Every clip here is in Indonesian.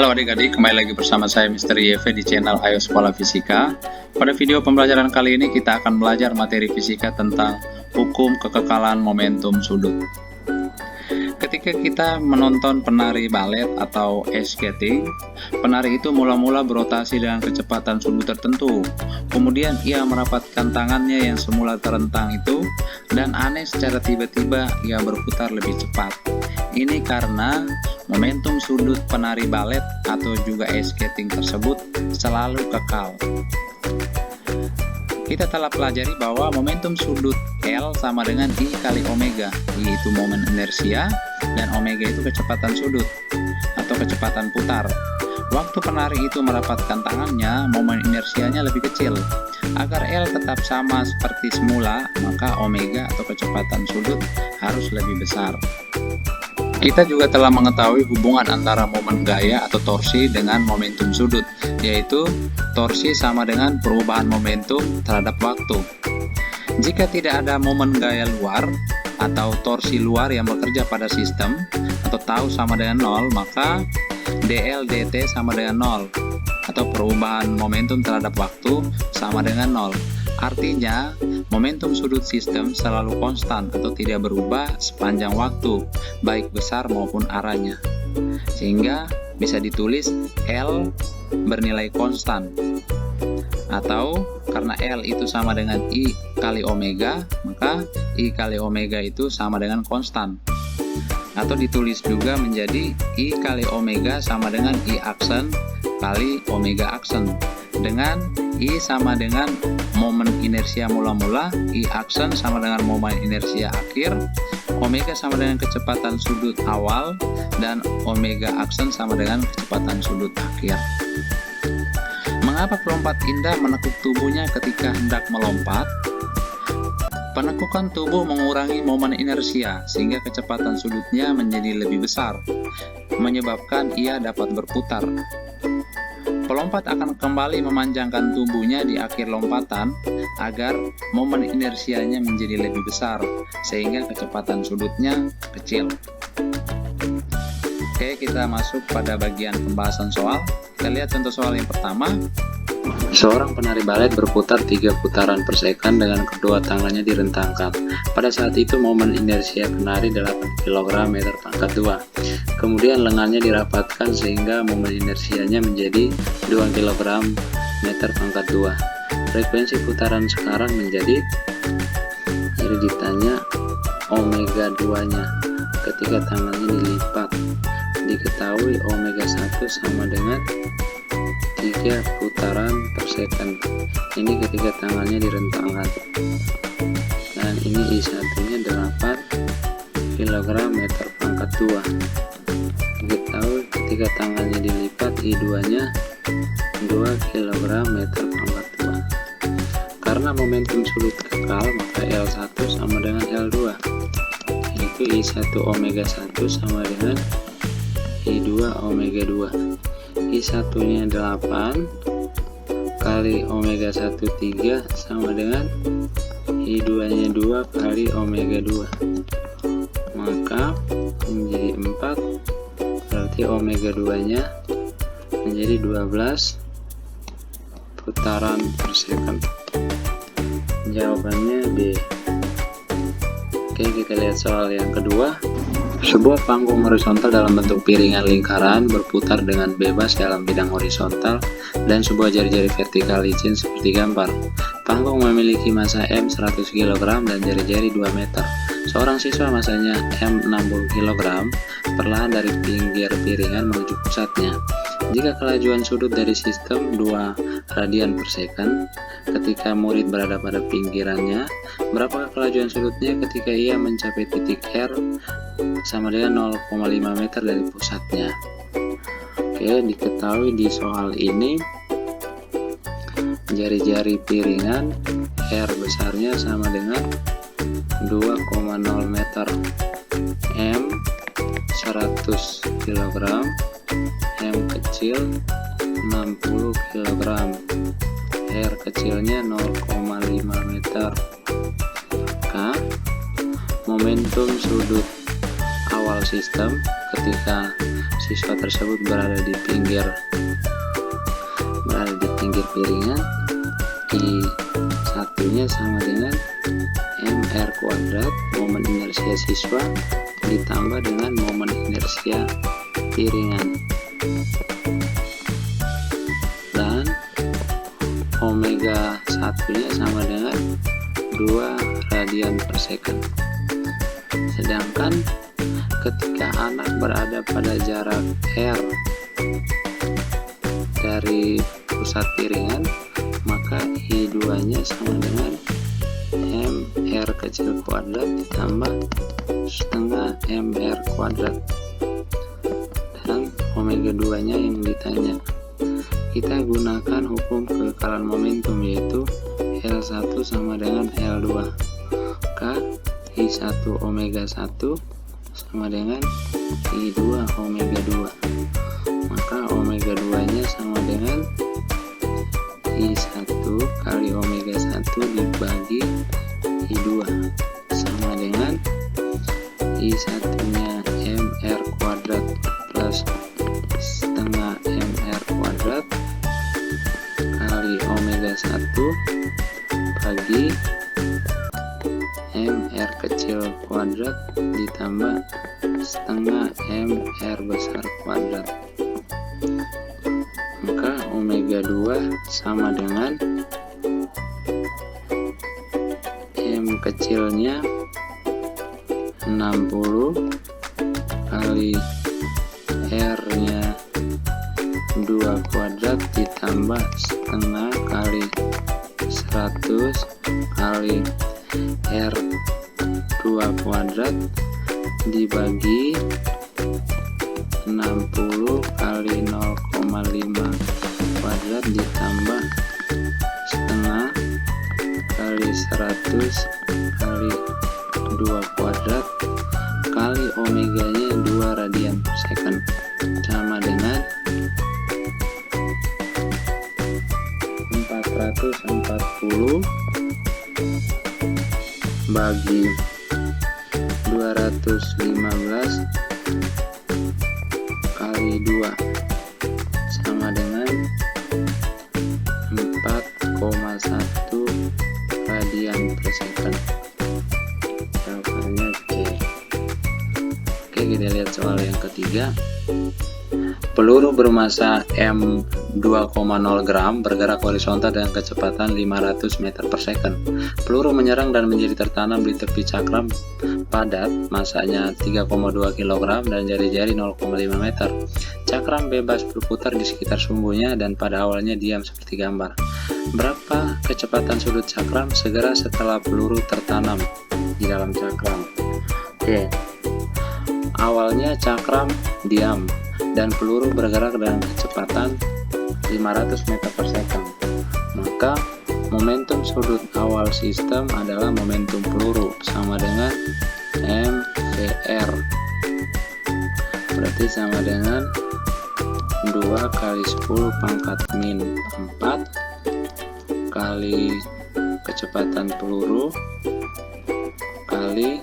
Halo adik-adik, kembali lagi bersama saya Mr. YV di channel Ayo Sekolah Fisika. Pada video pembelajaran kali ini kita akan belajar materi fisika tentang hukum kekekalan momentum sudut. Ketika kita menonton penari balet atau ice skating, penari itu mula-mula berotasi dengan kecepatan sudut tertentu. Kemudian ia merapatkan tangannya yang semula terentang itu, dan aneh secara tiba-tiba ia berputar lebih cepat. Ini karena momentum sudut penari balet atau juga ice skating tersebut selalu kekal. Kita telah pelajari bahwa momentum sudut L sama dengan I kali omega, I itu momen inersia dan omega itu kecepatan sudut atau kecepatan putar. Waktu penari itu merapatkan tangannya, momen inersianya lebih kecil. Agar L tetap sama seperti semula, maka omega atau kecepatan sudut harus lebih besar. Kita juga telah mengetahui hubungan antara momen gaya atau torsi dengan momentum sudut, yaitu torsi sama dengan perubahan momentum terhadap waktu. Jika tidak ada momen gaya luar atau torsi luar yang bekerja pada sistem atau tau sama dengan 0, maka dl dt sama dengan 0 atau perubahan momentum terhadap waktu sama dengan 0. Artinya, momentum sudut sistem selalu konstan atau tidak berubah sepanjang waktu, baik besar maupun arahnya. Sehingga bisa ditulis L bernilai konstan. Atau karena L itu sama dengan I kali omega, maka I kali omega itu sama dengan konstan. Atau ditulis juga menjadi I kali omega sama dengan I aksen kali omega aksen. Dengan I sama dengan momen inersia mula-mula, I aksen sama dengan momen inersia akhir, omega sama dengan kecepatan sudut awal, dan omega aksen sama dengan kecepatan sudut akhir. Mengapa pelompat indah menekuk tubuhnya ketika hendak melompat? Penekukan tubuh mengurangi momen inersia sehingga kecepatan sudutnya menjadi lebih besar, menyebabkan ia dapat berputar. Pelompat akan kembali memanjangkan tubuhnya di akhir lompatan agar momen inersianya menjadi lebih besar sehingga kecepatan sudutnya kecil. Oke, kita masuk pada bagian pembahasan soal. Kita lihat contoh soal yang pertama. Seorang penari balet berputar 3 putaran per second dengan kedua tangannya direntangkan. Pada saat itu momen inersia penari 8 kg meter pangkat 2. Kemudian lengannya dirapatkan sehingga momen inersianya menjadi 2 kg meter pangkat 2. Frekuensi putaran sekarang menjadi, jadi ditanya omega 2 nya ketika tangannya dilipat. Diketahui omega 1 sama dengan 3 putaran per second. Ini ketika tangannya direntangkan. Dan ini I1 nya 8 kg meter pangkat 2. Diketahui ketika tangannya dilipat I2 nya 2 kg meter pangkat 2. Karena momentum sudut kekal, maka L1 sama dengan L2, yaitu I1 omega 1 sama dengan I2 omega 2. I1 nya 8 kali omega 1 3 sama dengan I2 nya 2 kali omega 2, maka menjadi 4, berarti omega 2 nya menjadi 12 putaran per second. Jawabannya B. Oke, kita lihat soal yang kedua. Sebuah panggung horizontal dalam bentuk piringan lingkaran berputar dengan bebas dalam bidang horizontal dan sebuah jari-jari vertikal licin seperti gambar. Panggung memiliki massa M 100 kg dan jari-jari 2 meter. Seorang siswa masanya M 60 kg perlahan dari pinggir piringan menuju pusatnya. Jika kelajuan sudut dari sistem 2 radian per second ketika murid berada pada pinggirannya, berapakah kelajuan sudutnya ketika ia mencapai titik R sama dengan 0,5 meter dari pusatnya? Oke, diketahui di soal ini jari-jari piringan R besarnya sama dengan 2,0 meter, M 100 kg, M kecil 60 kg, R kecilnya 0,5 meter. K momentum sudut awal sistem ketika siswa tersebut berada di pinggir piringan, I1-nya sama dengan mr kuadrat momen inersia siswa ditambah dengan momen inersia piringan, dan omega 1-nya sama dengan 2 radian per second. Sedangkan ketika anak berada pada jarak R dari pusat piringan, maka I2-nya sama dengan mr kecil kuadrat ditambah setengah mr kuadrat, dan omega 2-nya yang ditanya. Kita gunakan hukum kekekalan momentum, yaitu L1 sama dengan L2, maka I1 omega 1 sama dengan I2 omega 2, maka omega 2-nya sama dengan I1 kali omega 1 dibagi I2 sama dengan I1-nya mr kuadrat plus setengah mr kuadrat kali omega 1 bagi mr kecil kuadrat ditambah setengah mr besar kuadrat, maka omega 2 sama dengan m kecilnya 60 kali r nya 2 kuadrat ditambah setengah kali 100 kali r 2 kuadrat dibagi 60 kali 0,5 kuadrat ditambah setengah kali 100 kali 2 kuadrat kali omeganya 2 radian per second, sama dengan 440 bagi 215 kali 2 sama dengan 4,1 radian per second. Jawabannya C. Oke, kita lihat soal yang ketiga. Peluru bermasa M 2,0 gram bergerak horizontal dengan kecepatan 500 meter per second. Peluru menyerang dan menjadi tertanam di tepi cakram padat, masanya 3,2 kg dan jari-jari 0,5 meter. Cakram bebas berputar di sekitar sumbunya dan pada awalnya diam seperti gambar. Berapa kecepatan sudut cakram segera setelah peluru tertanam di dalam cakram? Oke. Awalnya cakram diam dan peluru bergerak dengan kecepatan 500 meter per second, maka momentum sudut awal sistem adalah momentum peluru sama dengan mvr, berarti sama dengan 2 kali 10 pangkat min 4 kali kecepatan peluru kali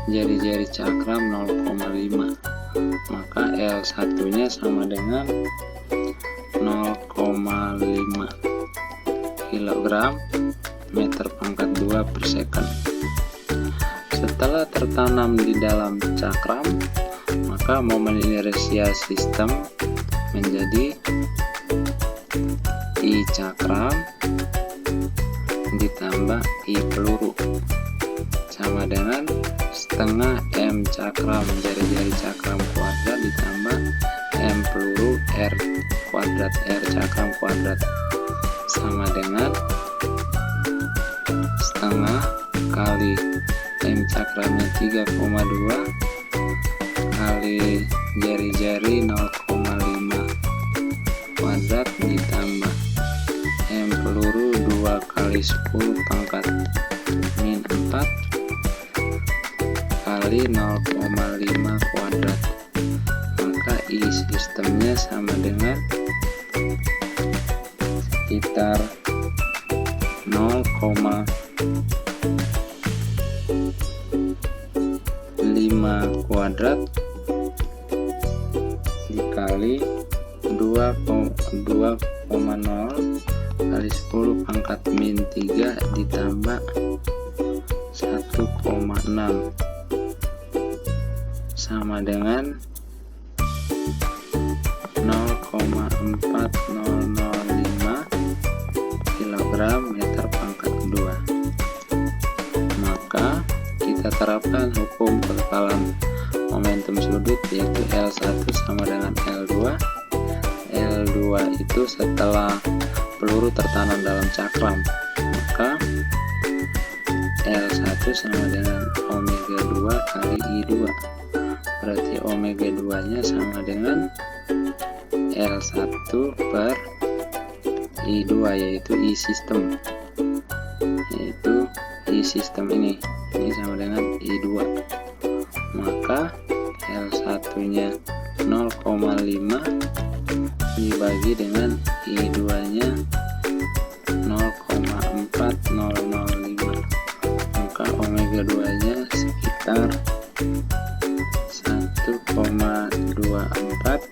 jari-jari cakram 0,5, maka L1 nya sama dengan 0,5 kg meter pangkat 2 per second. Setelah tertanam di dalam cakram, maka momen inersia sistem menjadi I cakram ditambah I peluru sama dengan setengah M cakram jari-jari cakram kuadrat ditambah M peluru R kuadrat R cakram kuadrat sama dengan setengah kali M cakramnya 3,2 kali jari-jari 0,5 kuadrat ditambah M peluru 2 kali 10 pangkat min 4 kali 0,5 kuadrat, maka I sistemnya sama dengan sekitar 0,5 kuadrat kali 2,0 kali 10 pangkat min 3 ditambah 1,6 sama dengan 0,4005 kg meter pangkat kedua. Maka kita terapkan hukum kekekalan momentum sudut, yaitu L1 sama dengan L2. L2 itu setelah peluru tertanam dalam cakram, maka L1 sama dengan omega 2 kali I2. Berarti omega 2 nya sama dengan L1 per I2, yaitu I sistem, ini sama dengan I2. Maka L1 nya 0,5 dibagi dengan I2 nya 0,4005, maka omega 2 nya sekitar 1,24